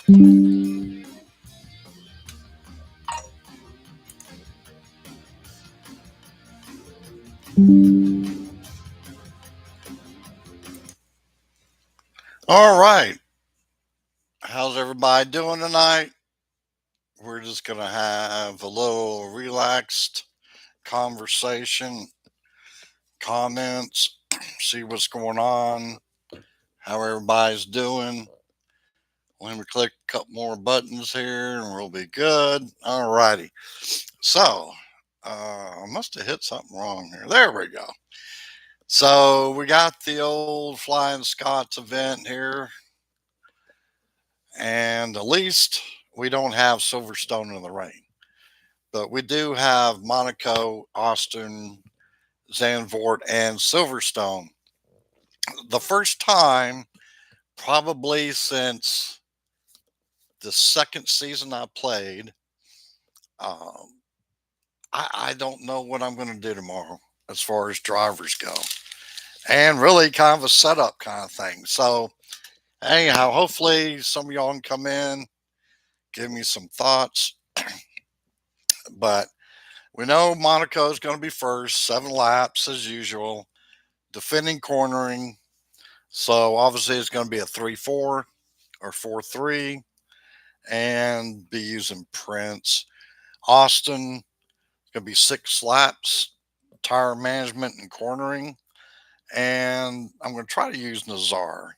All right. How's everybody doing tonight? We're just going to have a little relaxed conversation, comments, see what's going on, how everybody's doing. Let me click a couple more buttons here and we'll be good. All righty. So, I must have hit something wrong here. There we go. So, we got the old Flying Scots event here, and at least we don't have Silverstone in the rain. But we do have Monaco, Austin, Zandvoort, and Silverstone. The first time, probably since the second season I played, um, I don't know what I'm going to do tomorrow as far as drivers go. And really kind of a setup kind of thing. So, anyhow, hopefully some of y'all can come in, give me some thoughts. But we know Monaco is going to be first, 7 laps as usual, defending cornering. So obviously it's going to be a 3-4 or 4-3 and be using Prince. Austin is going to be 6 laps, tire management and cornering. And I'm going to try to use Nazar.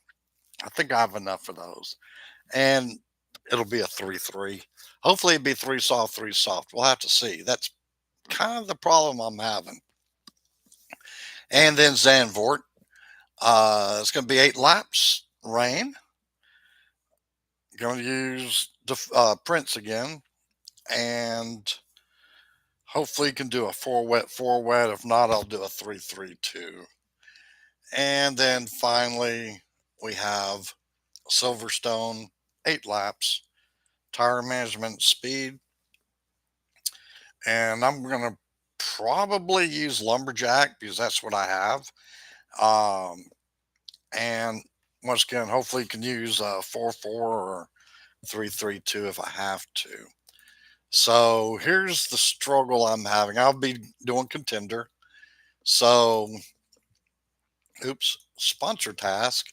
I think I have enough of those. And it'll be a 3-3. Hopefully it'll be 3 soft, 3 soft. We'll have to see. That's kind of the problem I'm having. And then Zandvoort. It's going to be 8 laps, rain. Going to use Prince again, and hopefully can do a 4 wet, 4 wet. If not, I'll do a 3-3-2. And then finally, we have Silverstone, 8 laps, tire management, speed, and I'm going to probably use Lumberjack because that's what I have. Um, and once again, hopefully, can use 4-4 or 3-3-2 if I have to. So here's the struggle I'm having. I'll be doing contender. So, oops, sponsor task.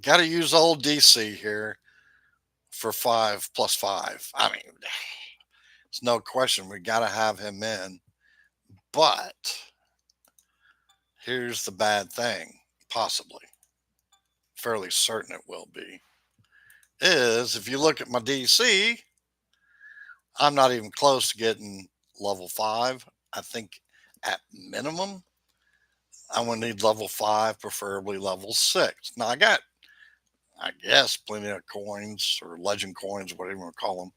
Got to use old DC here for 5+5. I mean, it's no question. We got to have him in. But here's the bad thing, possibly, fairly certain it will be, is if you look at my DC, I'm not even close to getting level 5. I think at minimum, I'm going to need level 5, preferably level 6. Now, I got, I guess, plenty of coins or legend coins, whatever you want to call them.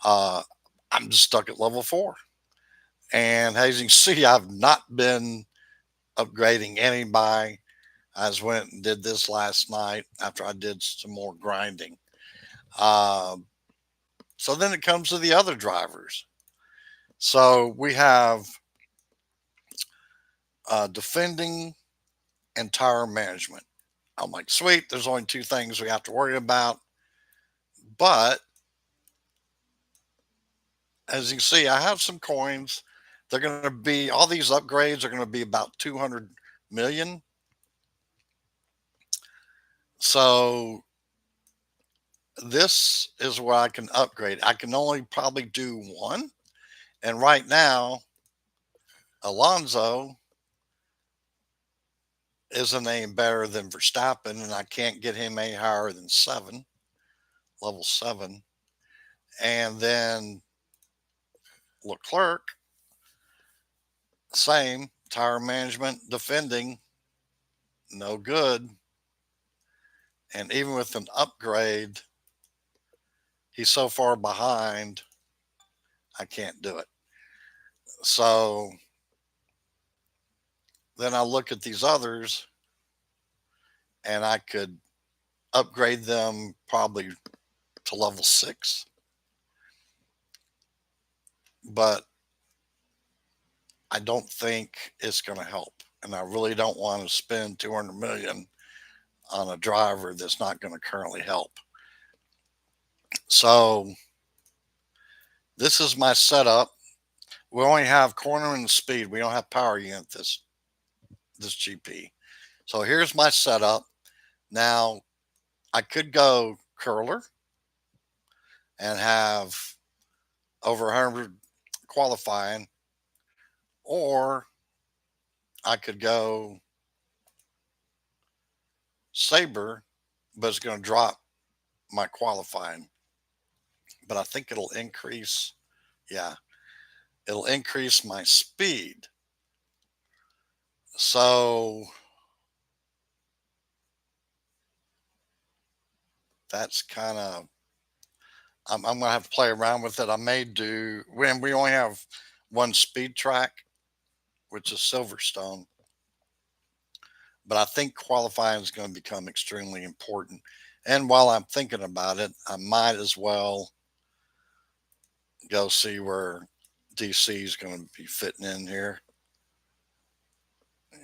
Uh, I'm just stuck at level 4. And as you can see, I've not been upgrading anybody. I just went and did this last night after I did some more grinding. Uh, so then it comes to the other drivers. So we have defending and tire management. I'm like, sweet, there's only 2 things we have to worry about. But as you can see, I have some coins. They're going to be, all these upgrades are going to be about 200 million. So this is where I can upgrade. I can only probably do one. And right now, Alonso isn't any better than Verstappen, and I can't get him any higher than 7, level 7. And then Leclerc, same, tire management, defending, no good. And even with an upgrade, he's so far behind, I can't do it. So then I look at these others and I could upgrade them probably to level 6. But I don't think it's going to help. And I really don't want to spend 200 million on a driver that's not going to currently help. So this is my setup. We only have corner and speed. We don't have power unit this GP. So here's my setup. Now I could go curler and have over 100 qualifying, or I could go saber, but it's going to drop my qualifying. But I think it'll increase, yeah, it'll increase my speed. So that's kind of, I'm going to have to play around with it. I may do, when we only have one speed track, which is Silverstone, but I think qualifying is going to become extremely important. And while I'm thinking about it, I might as well go see where DC is going to be fitting in here.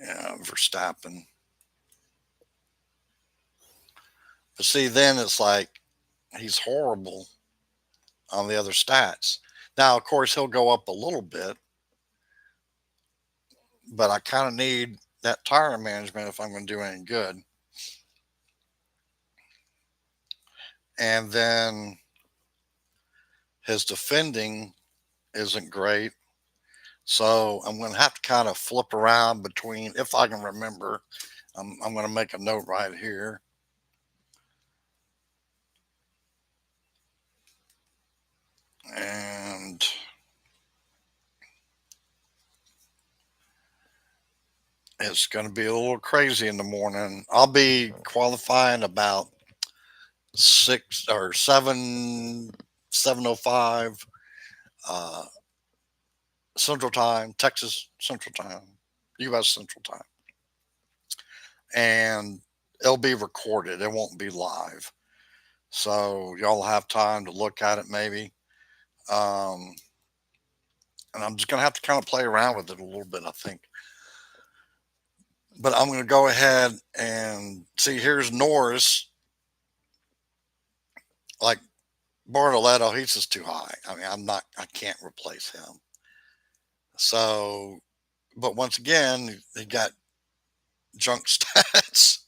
Yeah, Verstappen. But see, then it's like he's horrible on the other stats. Now, of course, he'll go up a little bit, but I kind of need that tire management if I'm going to do any good. And then his defending isn't great. So I'm going to have to kind of flip around between, if I can remember, I'm going to make a note right here. And it's going to be a little crazy in the morning. I'll be qualifying about 7:05 uh, Central Time, Texas Central Time, U.S. Central Time, and it'll be recorded. It won't be live, so y'all have time to look at it maybe. Um, and I'm just gonna have to kind of play around with it a little bit, I think. But I'm gonna go ahead and see. Here's Norris, like Bartoletto. He's just too high. I mean, I can't replace him. So, but once again, he got junk stats.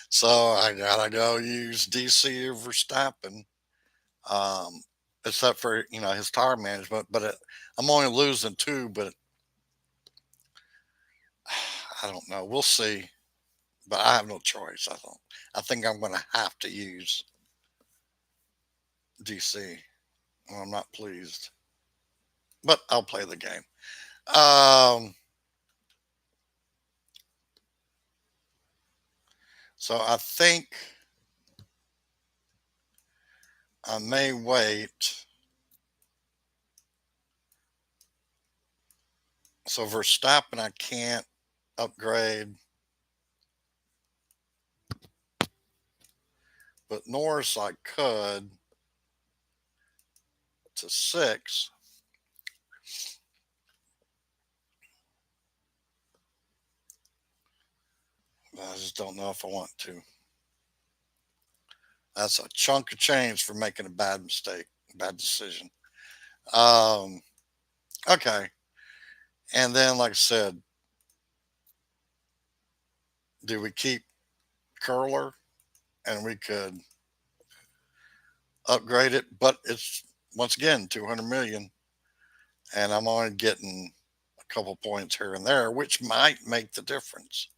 So I gotta go use DC or Verstappen, um, except for his tire management. But I'm only losing two, but I don't know. We'll see. But I have no choice. I don't. I think I'm going to have to use DC. Well, I'm not pleased, but I'll play the game. Um, so I think I may wait. So Verstappen, I can't upgrade, but Norris I could to 6. But I just don't know if I want to. That's a chunk of change for making a bad mistake, bad decision. Um, okay. And then, like I said, do we keep Curler and we could upgrade it? But it's once again 200 million, and I'm only getting a couple points here and there, which might make the difference.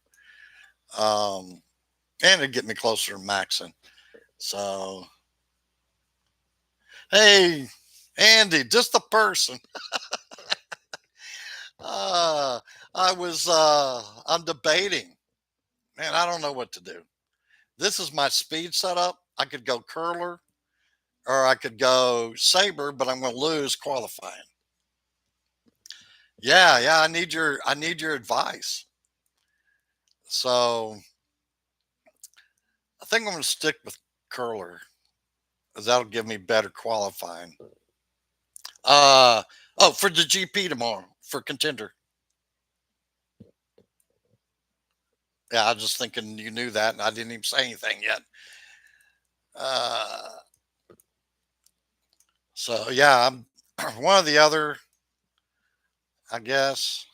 Um, and it'd get me closer to maxing. So, hey, Andy, just the person. Uh, I'm debating. Man, I don't know what to do. This is my speed setup. I could go curler or I could go saber, but I'm going to lose qualifying. Yeah, yeah, I need your advice. So I think I'm going to stick with curler because that'll give me better qualifying. Uh oh, for the GP tomorrow for contender. Yeah, I was just thinking you knew that, and I didn't even say anything yet. Uh, So yeah, I'm one or the other, I guess.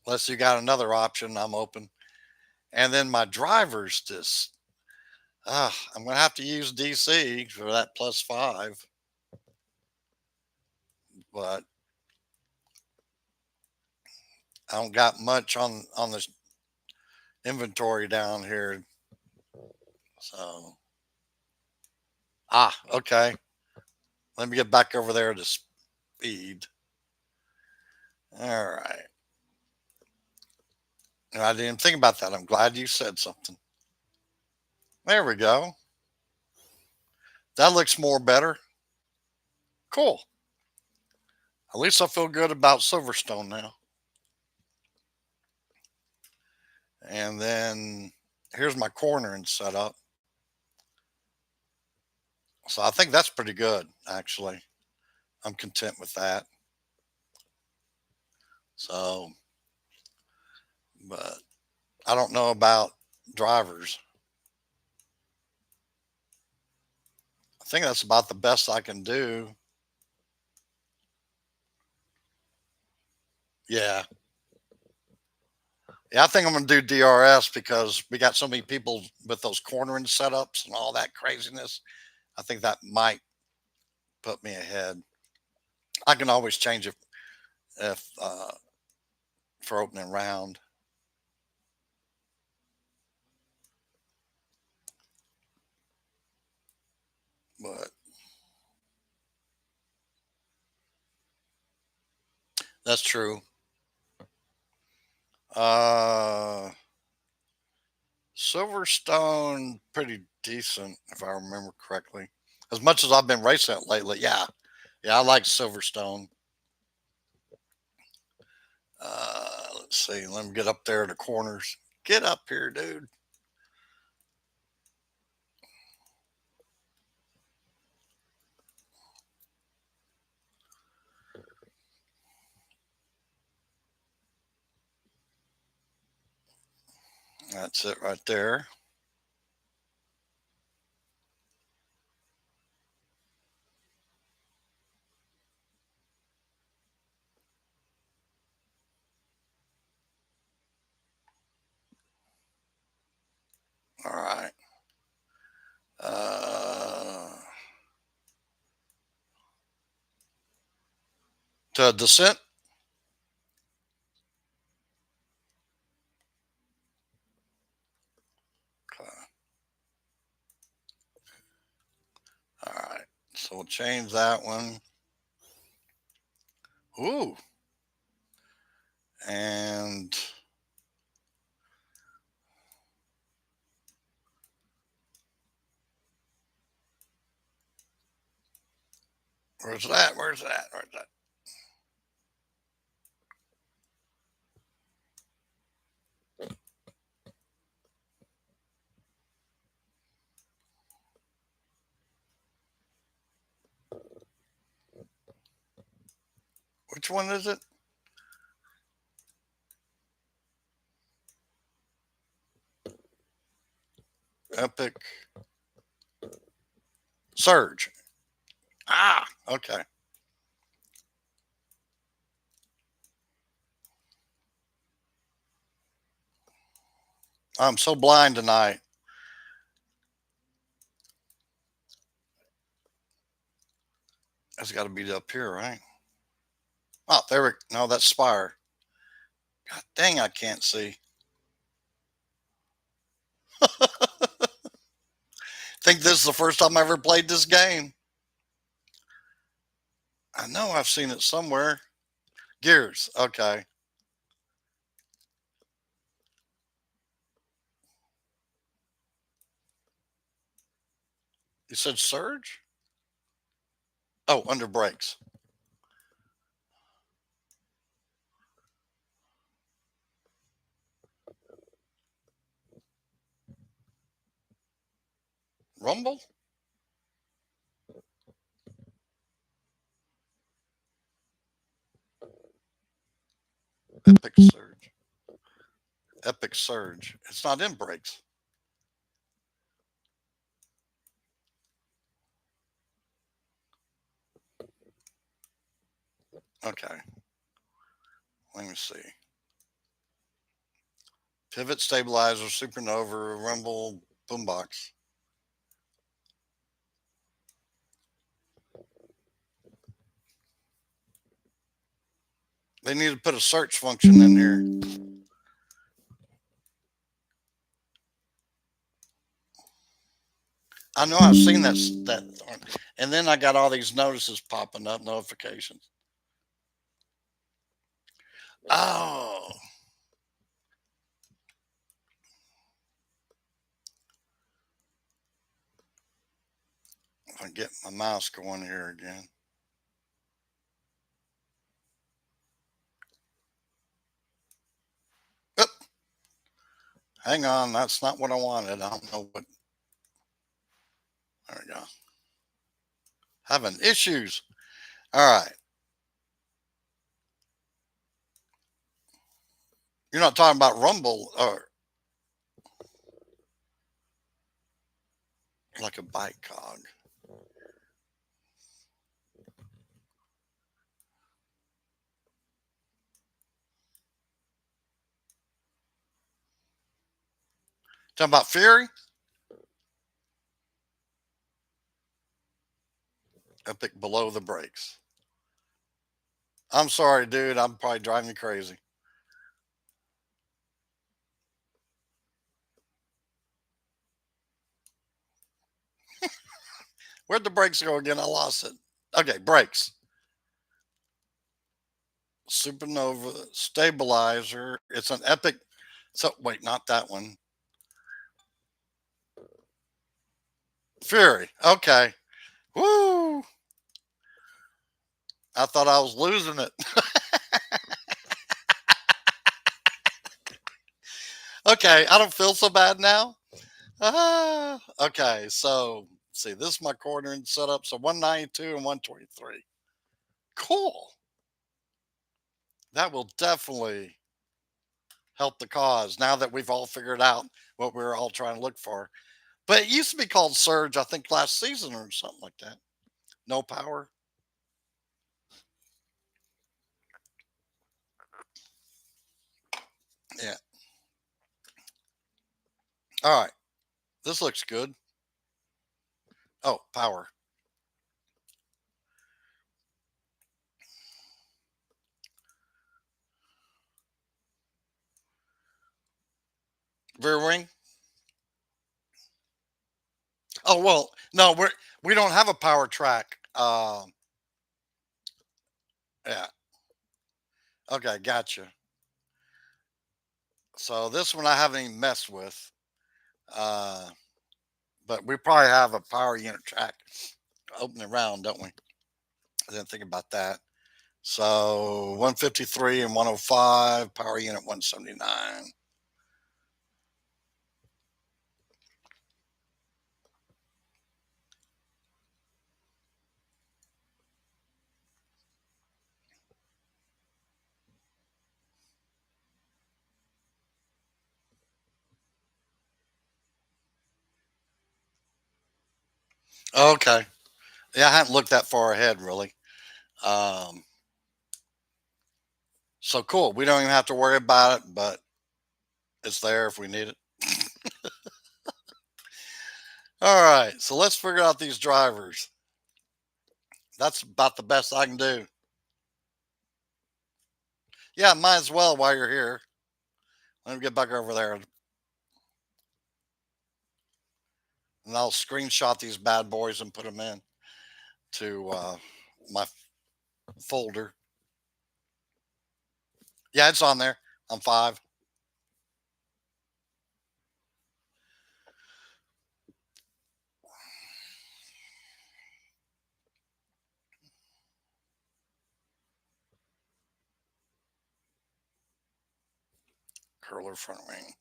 Unless you got another option, I'm open. And then my drivers just, I'm gonna have to use DC for that +5, but I don't got much on this inventory down here. So okay. Let me get back over there to speed. All right. I didn't think about that. I'm glad you said something. There we go. That looks more better. Cool. At least I feel good about Silverstone now. And then here's my cornering setup. So I think that's pretty good, actually. I'm content with that. So, but I don't know about drivers. I think that's about the best I can do. Yeah. Yeah, I think I'm going to do DRS because we got so many people with those cornering setups and all that craziness. I think that might put me ahead. I can always change it if for opening round. But that's true. Uh, Silverstone, pretty decent if I remember correctly. As much as I've been racing it lately, yeah, I like Silverstone. Let's see. Let me get up there to corners. Get up here, dude. That's it right there. All right. Uh, to descent. Okay. All right. So we'll change that one. Ooh. And where's that? Where's that? Where's that? Which one is it? Epic Surge. Okay. I'm so blind tonight. That's got to be up here, right? Oh, there we no, that's Spire. God dang, I can't see. Think this is the first time I ever played this game. I know I've seen it somewhere. Gears. Okay. You said Surge? Oh, under brakes. Rumble? Epic Surge. Epic Surge. It's not in brakes. Okay. Let me see. Pivot stabilizer, supernova, rumble, boombox. They need to put a search function in here. I know I've seen that, and then I got all these notices popping up, notifications. Oh, if I get my mouse going here again. Oop, hang on, that's not what I wanted. I don't know what. There we go. Having issues. All right. You're not talking about Rumble or like a bike cog. Talking about Fury? Epic below the brakes. I'm sorry, dude. I'm probably driving you crazy. Where'd the brakes go again? I lost it. Okay, brakes. Supernova stabilizer. It's an epic. So wait, not that one. Fury. Okay. Woo. I thought I was losing it. Okay, I don't feel so bad now. Okay, so see, this is my coordinating setup. So 192 and 123. Cool. That will definitely help the cause now that we've all figured out what we were all trying to look for. But it used to be called Surge, I think, last season or something like that. No power. Yeah. All right. This looks good. Oh, power. Rear wing. Oh well, no, we don't have a power track. Yeah. Okay, gotcha. So this one I haven't even messed with. Uh, but we probably have a power unit track open around, don't we? I didn't think about that. So 153 and 105, power unit 179. Okay. Yeah, I hadn't looked that far ahead really. Um, so cool. We don't even have to worry about it, but it's there if we need it. All right. So let's figure out these drivers. That's about the best I can do. Yeah, might as well while you're here. Let me get back over there and I'll screenshot these bad boys and put them in to my folder. Yeah, it's on there. I'm 5. Curler front wing.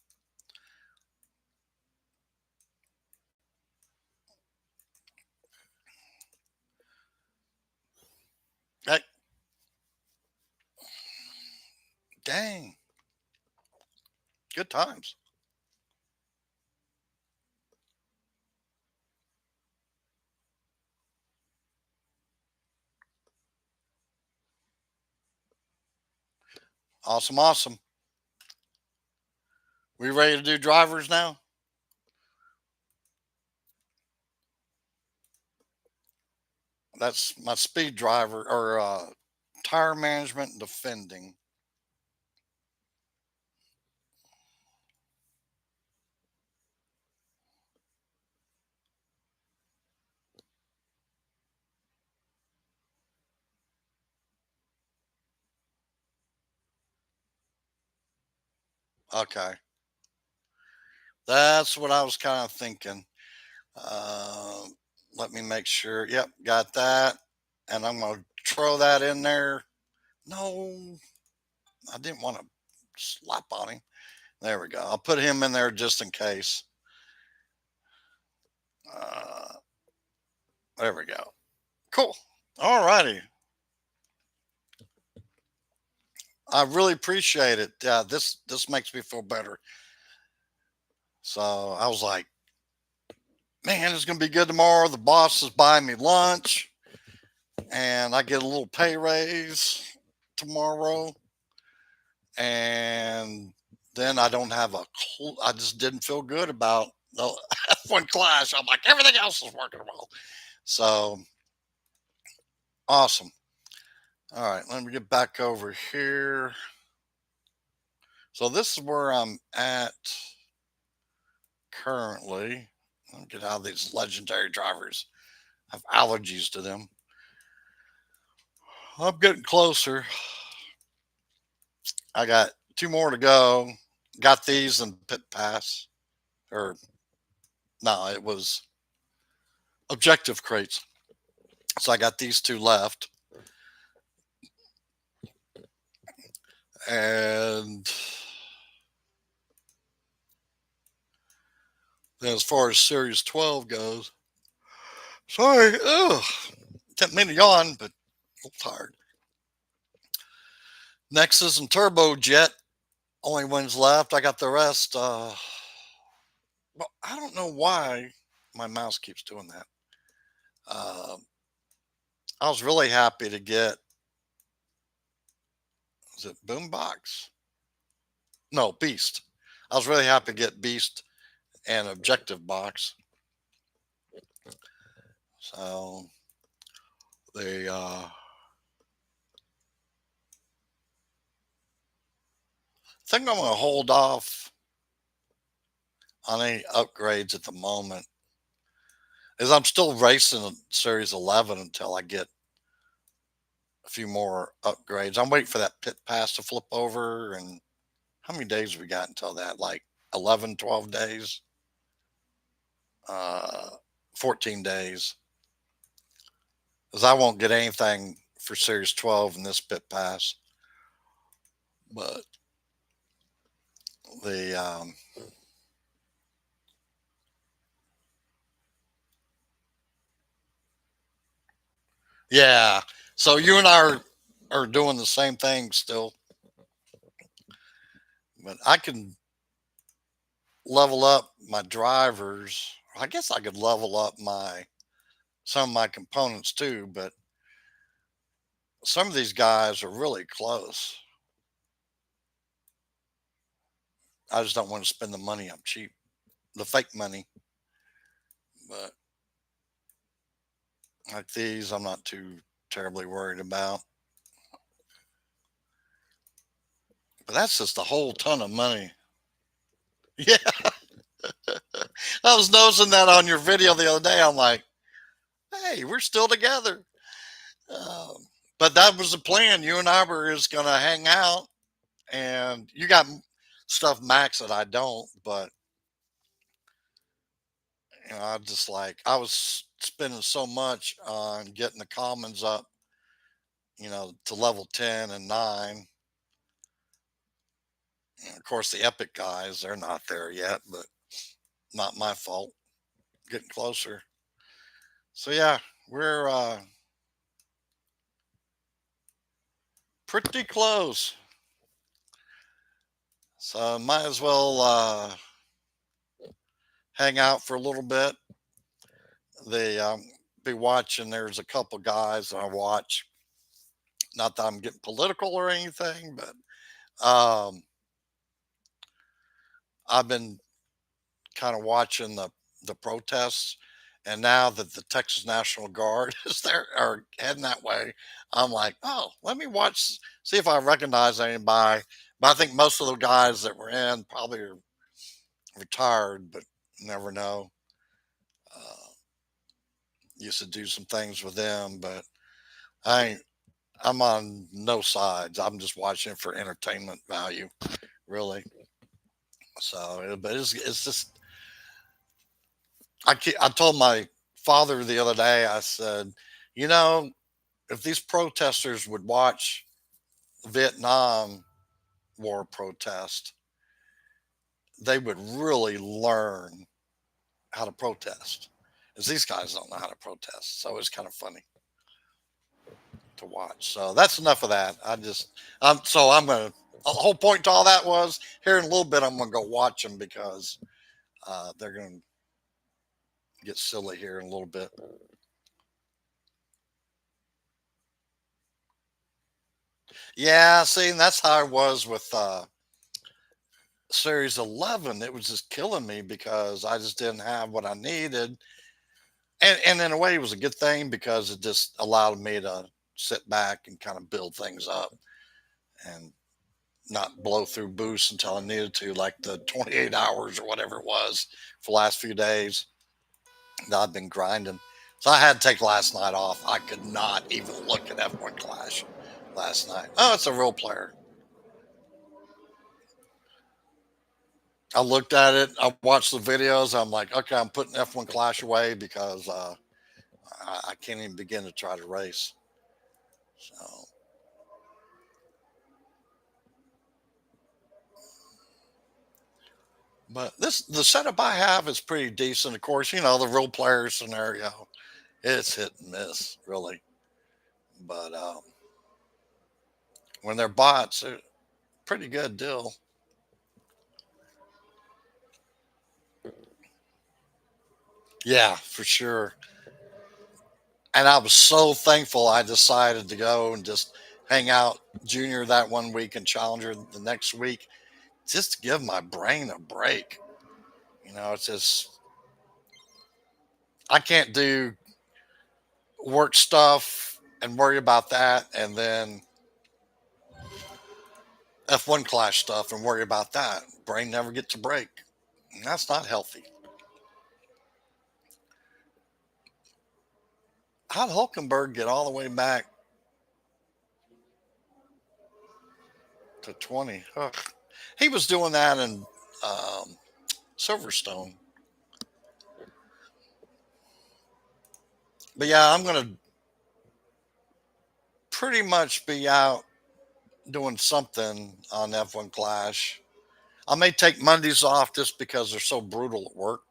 Hey, dang. Good times. Awesome, awesome. We ready to do drivers now? That's my speed driver or tire management and defending. Okay. That's what I was kind of thinking. Uh, Let me make sure. Yep, got that. And I'm going to throw that in there. No, I didn't want to slap on him. There we go. I'll put him in there just in case. Uh, there we go. Cool. All righty. I really appreciate it. This makes me feel better. So I was like, man, it's gonna be good tomorrow. The boss is buying me lunch, and I get a little pay raise tomorrow. And then I don't have a clue. I just didn't feel good about the F1 Clash. I'm like, everything else is working well. So awesome. All right, let me get back over here. So this is where I'm at currently. Let me get out of these legendary drivers. I have allergies to them. I'm getting closer. I got two more to go. Got these in pit pass. Or no, it was objective crates. So I got these two left. And then as far as Series 12 goes, sorry, didn't mean to yawn, but I'm tired. Nexus and Turbojet, only ones left. I got the rest. Well, I don't know why my mouse keeps doing that. Uh, I was really happy to get, is it Boombox? No, Beast. I was really happy to get Beast and Objective Box. So they, I think I'm going to hold off on any upgrades at the moment, as I'm still racing Series 11 until I get a few more upgrades. I'm waiting for that pit pass to flip over. And how many days have we got until that? Like 11, 12 days? Uh, 14 days. Because I won't get anything for Series 12 in this pit pass. But the, yeah. So you and I are doing the same thing still. But I can level up my drivers. I guess I could level up some of my components too, but some of these guys are really close. I just don't want to spend the money. I'm cheap, the fake money. But like these, I'm not too terribly worried about. But that's just a whole ton of money. Yeah, I was noticing that on your video the other day. I'm like, hey, we're still together. But that was the plan. You and I were just going to hang out, and you got stuff max that I don't. But I just like I was spending so much on getting the commons up, to level 10 and 9. And of course, the epic guys, they're not there yet, but not my fault. Getting closer. So yeah, we're pretty close. So might as well hang out for a little bit. They be watching. There's a couple guys that I watch. Not that I'm getting political or anything, but Um, I've been kind of watching the protests, and now that the Texas National Guard is there or heading that way, I'm like, oh, let me watch, see if I recognize anybody. But I think most of the guys that were in probably are retired, but never know. Uh, Used to do some things with them, but I ain't, I'm on no sides. I'm just watching for entertainment value, really. So, but it's just I told my father the other day. I said, you know, if these protesters would watch Vietnam War protest, they would really learn how to protest. As these guys don't know how to protest, so it's kind of funny to watch. So that's enough of that. I'm gonna. The whole point to all that was here in a little bit. I'm gonna go watch them because they're gonna get silly here in a little bit. Yeah, see, and that's how I was with Series 11. It was just killing me because I just didn't have what I needed. And in a way, it was a good thing because it just allowed me to sit back and kind of build things up and not blow through boosts until I needed to, like the 28 hours or whatever it was for the last few days that I've been grinding. So I had to take last night off. I could not even look at F1 Clash last night. Oh, it's a real player. I looked at it. I watched the videos. I'm like, okay, I'm putting F1 Clash away because I can't even begin to try to race. So, but the setup I have is pretty decent. Of course, the real player scenario, it's hit and miss, really. But when they're bots, they're pretty good deal. Yeah, for sure. And I was so thankful I decided to go and just hang out junior that one week and challenger the next week just to give my brain a break. It's just I can't do work stuff and worry about that and then F1 Clash stuff and worry about that. Brain never gets a break. And that's not healthy. How'd Hulkenberg get all the way back to 20? Ugh. He was doing that in um, Silverstone. But yeah, I'm going to pretty much be out doing something on F1 Clash. I may take Mondays off just because they're so brutal at work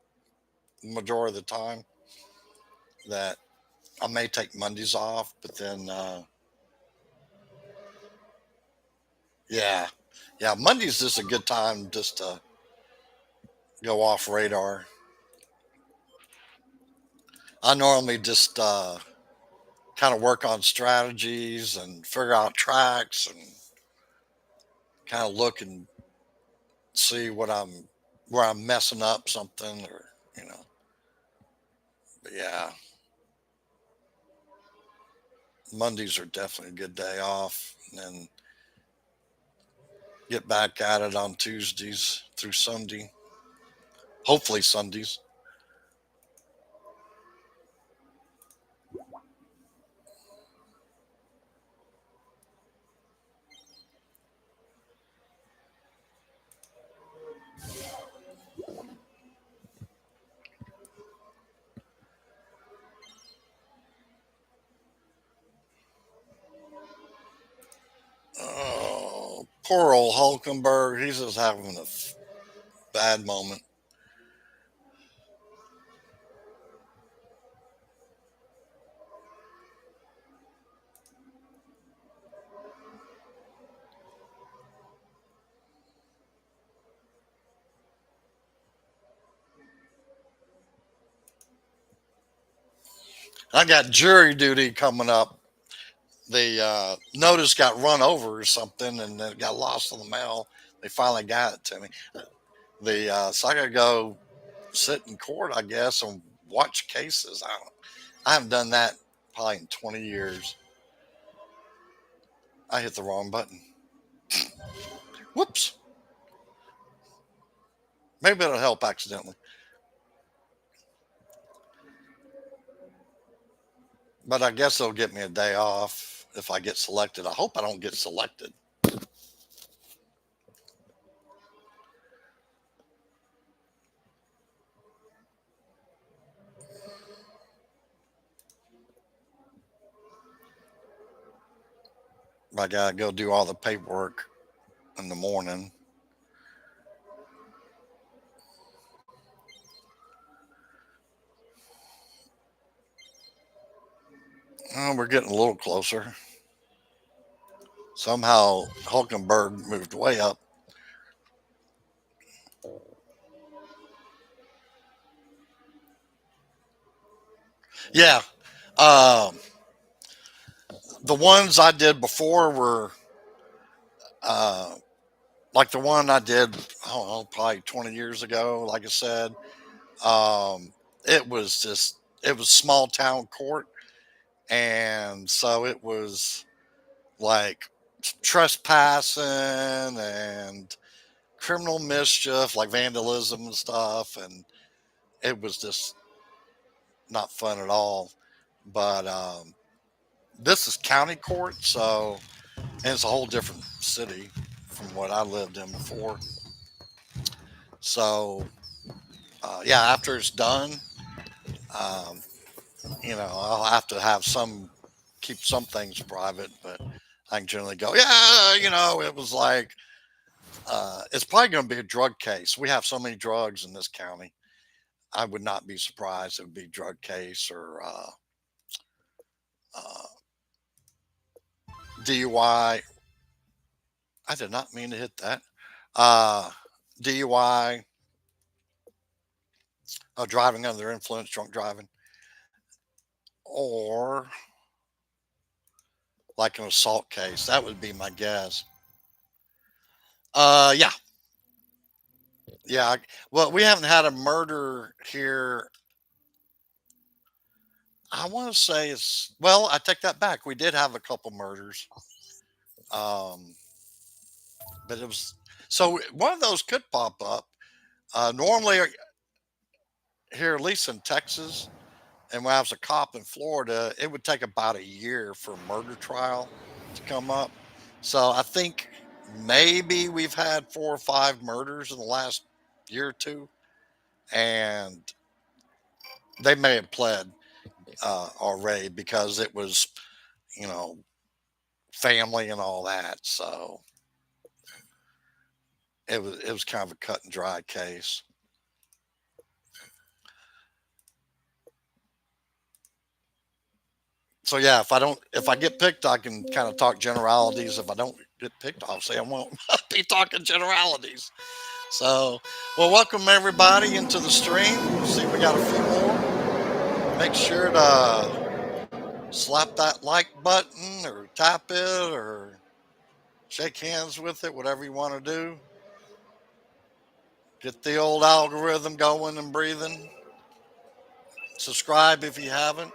the majority of the time that I may take Mondays off. But then, yeah, yeah, Monday's just a good time just to go off radar. I normally just kind of work on strategies and figure out tracks and kind of look and see where I'm messing up something or you know. But yeah, Mondays are definitely a good day off, and then get back at it on Tuesdays through Sunday. Hopefully Sundays. Oh, poor old Hulkenberg. He's just having a bad moment. I got jury duty coming up The notice got run over or something, and it got lost in the mail. They finally got it to me. So I got to go sit in court, I guess, and watch cases. I haven't done that probably in 20 years. I hit the wrong button. Whoops. Maybe it'll help accidentally. But I guess it'll get me a day off if I get selected. I hope I don't get selected. I got to go do all the paperwork in the morning. Oh, we're getting a little closer. Somehow Hulkenberg moved way up. Yeah. Um, the ones I did before were uh, like the one I did, I don't know, probably 20 years ago. Like I said, um, it was small town court. And so it was like trespassing and criminal mischief, like vandalism and stuff. And it was just not fun at all. But this is county court, so and it's a whole different city from what I lived in before. So yeah, after it's done, um, I'll have to have keep some things private, but I can generally go, yeah, it was like it's probably going to be a drug case. We have so many drugs in this county. I would not be surprised if it would be a drug case or uh, DUI. I did not mean to hit that. Uh, DUI, driving under the influence, drunk driving, or like an assault case. That would be my guess. Yeah, yeah. Well, we haven't had a murder here. I want to say well, I take that back. We did have a couple murders. Um, but it was so one of those could pop up. Normally, here, at least in Texas, and when I was a cop in Florida, it would take about a year for a murder trial to come up. So I think maybe we've had 4 or 5 murders in the last year or two, and they may have pled already because it was, you know, family and all that. So it was kind of a cut and dry case. So yeah, if I get picked, I can kind of talk generalities. If I don't get picked, obviously I won't be talking generalities. So, well, welcome everybody into the stream. See, we got a few more. Make sure to slap that like button or tap it or shake hands with it, whatever you want to do. Get the old algorithm going and breathing. Subscribe if you haven't.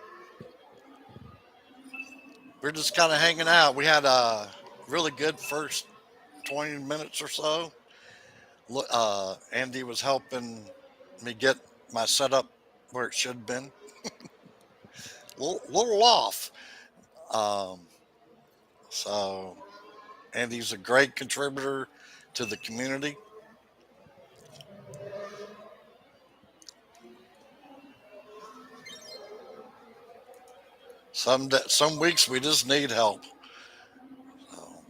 We're just kind of hanging out. We had a really good first 20 minutes or so. Andy was helping me get my setup where it should have been. Little off. Um, so Andy's a great contributor to the community. Some weeks we just need help. So,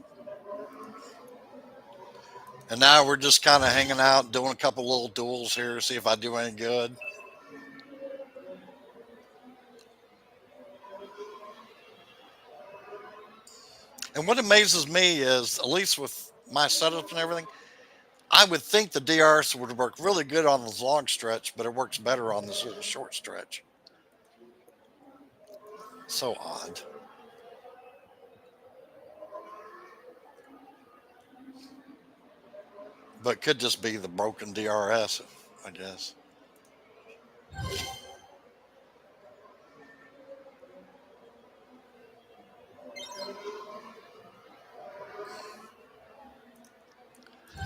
and now we're just kind of hanging out, doing a couple little duels here, see if I do any good. And what amazes me is, at least with my setup and everything, I would think the DRS would work really good on this long stretch, but it works better on this little short stretch. So odd. but could just be the broken DRS, I guess.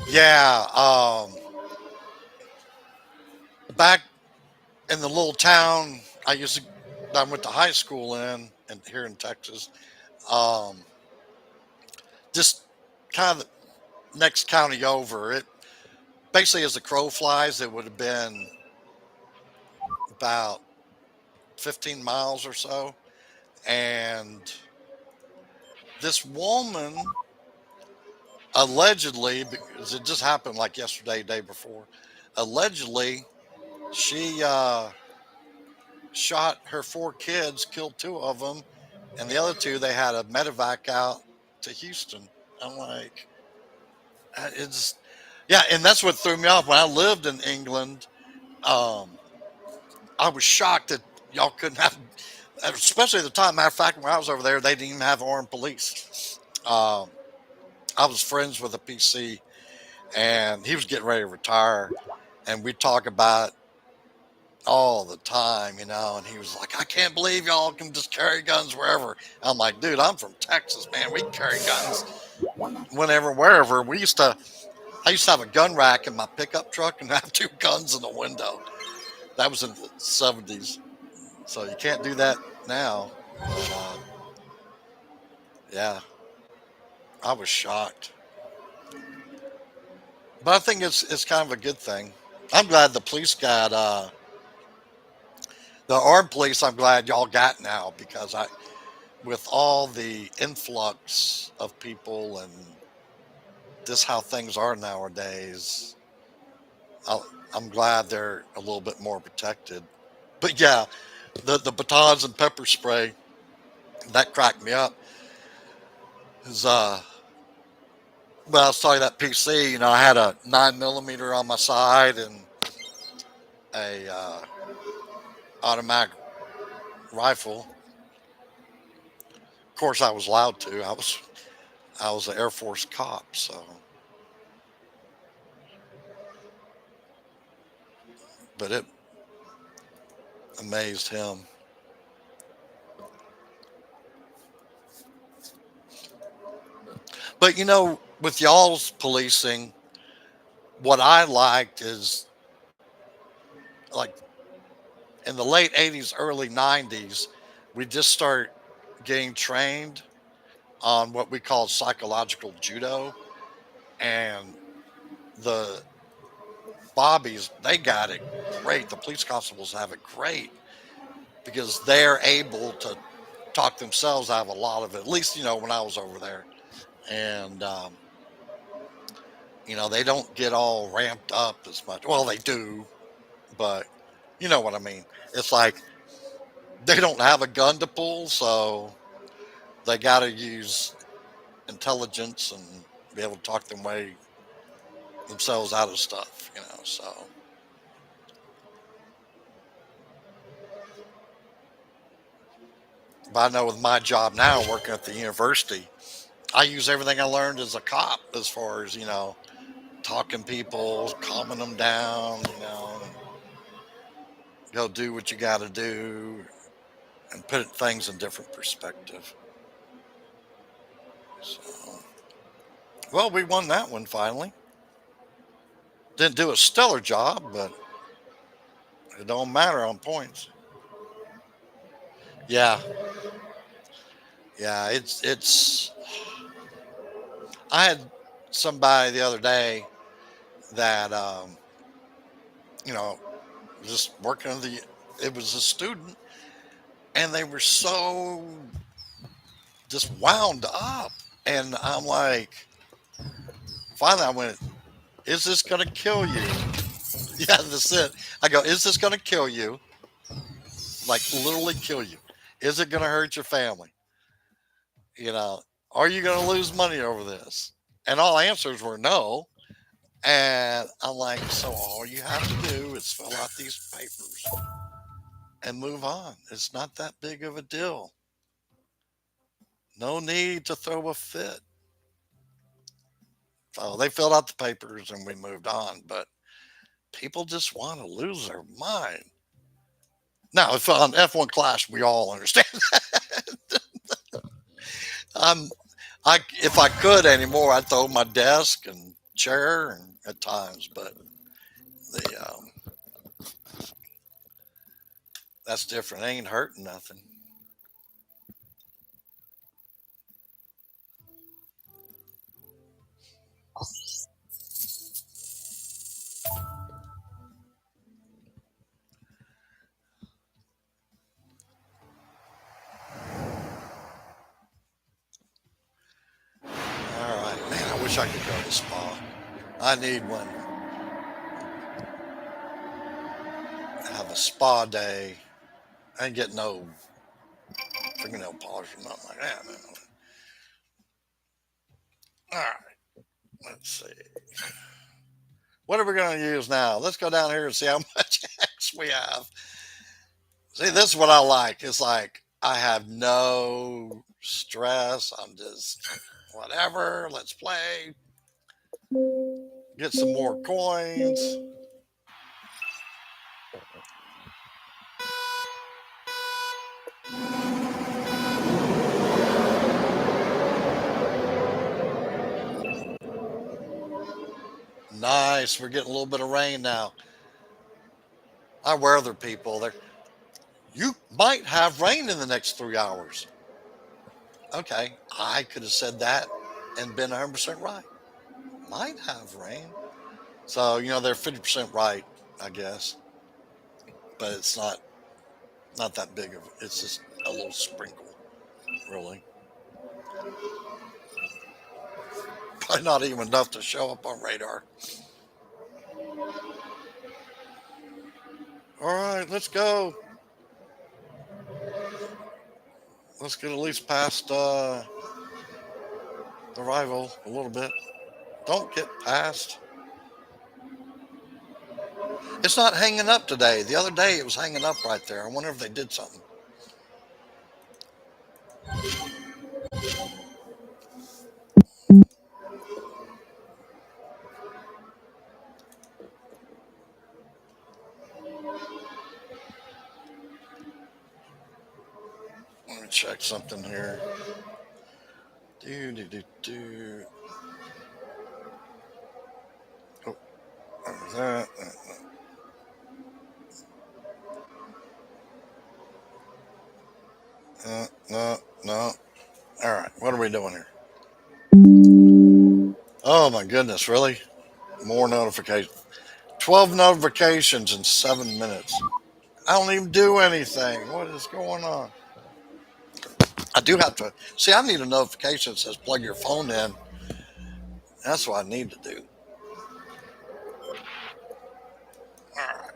Yeah, back in the little town I went to high school in, and here in Texas, um, just kind of the next county over. It basically, as the crow flies, it would have been about 15 miles or so. And this woman, allegedly, because it just happened like yesterday, day before, allegedly, she shot her four kids, killed two of them, and the other two, they had a medevac out to Houston. I'm like, it's, yeah, and that's what threw me off. When I lived in England, um, I was shocked that y'all couldn't have, especially at the time. Matter of fact, when I was over there, they didn't even have armed police. Um, I was friends with a PC, and he was getting ready to retire, and we talk about all the time, and he was like, I can't believe y'all can just carry guns wherever. I'm like, dude, I'm from Texas, man. We carry guns whenever, wherever. I used to have a gun rack in my pickup truck and have two guns in the window. That was in the 70s. So you can't do that now. But yeah, I was shocked. But I think it's kind of a good thing. I'm glad the police got the armed police. I'm glad y'all got now, because I with all the influx of people and this how things are nowadays. I'm glad they're a little bit more protected. But yeah, the batons and pepper spray, that cracked me up. Is well, I was talking that PC. I had a 9 millimeter on my side and a automatic rifle. Of course, I was allowed to. I was an Air Force cop, so but it amazed him. But with y'all's policing, what I liked is, like, in the late '80s, early '90s, we just start getting trained on what we call psychological judo, and the bobbies, they got it great. The police constables have it great because they're able to talk themselves out of a lot of it. At least when I was over there, and they don't get all ramped up as much. Well, they do, but you know what I mean. It's like they don't have a gun to pull, so they got to use intelligence and be able to talk themselves out of stuff. So, but I know with my job now, working at the university, I use everything I learned as a cop, as far as talking people, calming them down, and go do what you got to do and put things in different perspective. So, well, we won that one finally. Didn't do a stellar job, but it don't matter on points. Yeah, yeah. It's. I had somebody the other day that you know just working on the. It was a student, and they were so just wound up, and I'm like, finally, I went, "Is this gonna kill you?" Yeah, that's it. I go, "Is this gonna kill you? Like literally kill you? Is it gonna hurt your family? You know, are you gonna lose money over this?" And all answers were no. And I'm like, so all you have to do is fill out these papers and move on. It's not that big of a deal. No need to throw a fit. So they filled out the papers and we moved on. But people just want to lose their mind. Now, if on F1 Clash, we all understand that. I'm, if I could anymore, I'd throw my desk and chair and at times, but the that's different. It ain't hurting nothing. All right, man. I wish I could go to the spa. I need one. Have a spa day. I ain't get no fingernail polish or nothing like that. Man. All right, let's see. What are we going to use now? Let's go down here and see how much X we have. See, this is what I like. It's like I have no stress. I'm just whatever. Let's play. Get some more coins. Nice. We're getting a little bit of rain now. I weather people. There, you might have rain in the next 3 hours. Okay, I could have said that and been 100% right. Might have rain. So they're 50% right, I guess, but it's not that big of. It's just a little sprinkle, really. Probably not even enough to show up on radar. All right, let's go. Let's get at least past the rival a little bit. Don't get past. It's not hanging up today. The other day it was hanging up right there. I wonder if they did something. Let me check something here. Do do do do. Oh, that. No, no. All right, what are we doing here? Oh my goodness, really? More notifications. 12 notifications in 7 minutes. I don't even do anything. What is going on? I do have to see. I need a notification that says plug your phone in. That's what I need to do. All right,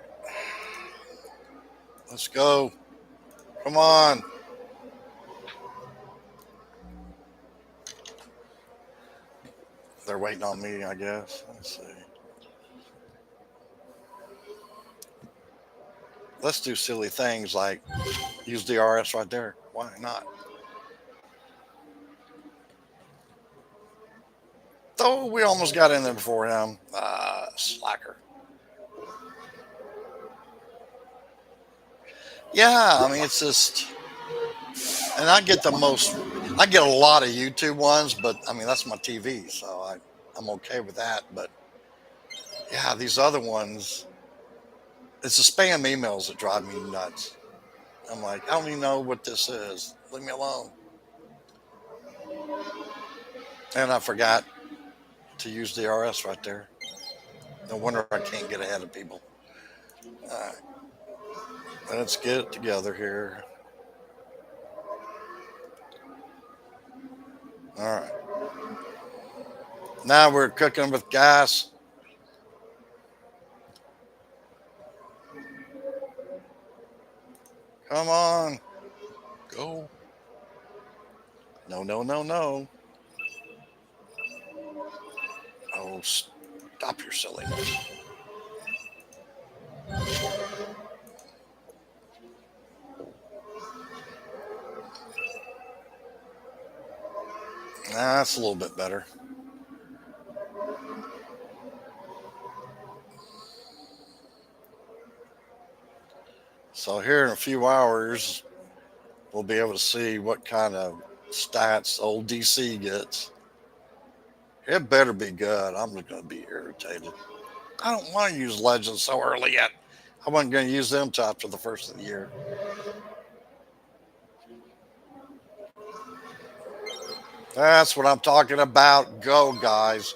let's go. Come on. They're waiting on me, I guess. Let's see. Let's do silly things like use DRS right there. Why not? Though we almost got in there before him. Slacker. Yeah, I mean, it's just, and I get a lot of YouTube ones, but I mean, that's my TV, so I'm okay with that. But yeah, these other ones, it's the spam emails that drive me nuts. I'm like, I don't even know what this is. Leave me alone. And I forgot to use DRS right there. No wonder I can't get ahead of people. All right, let's get it together here. All right. Now we're cooking with gas. Come on. Go. No, no, no, no. Oh, stop your silliness. That's a little bit better. So here in a few hours, we'll be able to see what kind of stats old DC gets. It better be good. I'm just going to be irritated. I don't want to use Legends so early yet. I wasn't going to use them till after the first of the year. That's what I'm talking about. Go, guys.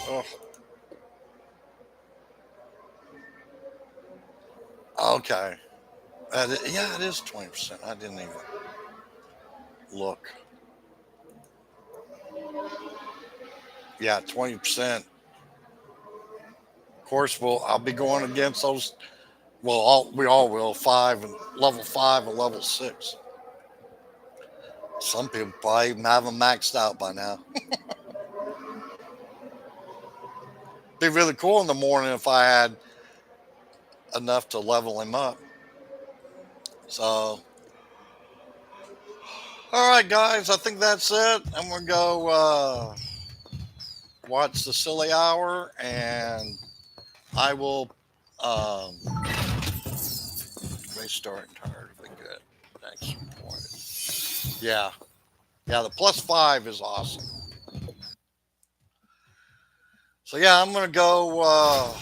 Oh, okay. Yeah, it is 20%. I didn't even look. Yeah, 20%. Of course, I'll be going against those. Well, we all will. Five and level six. Some people probably even have them maxed out by now. Be really cool in the morning if I had enough to level him up. So, all right, guys, I think that's it. I'm gonna go watch the silly hour, and I will restart entirely. Good. Thanks. Yeah, yeah. The +5 is awesome. So yeah, I'm gonna go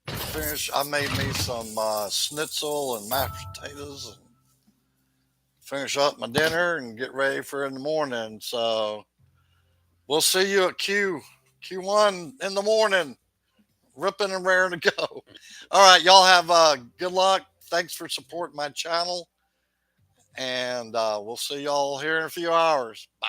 finish. I made me some schnitzel and mashed potatoes, and finish up my dinner and get ready for in the morning. So we'll see you at Q1 in the morning, ripping and raring to go. All right, y'all have good luck. Thanks for supporting my channel, and we'll see y'all here in a few hours. Bye.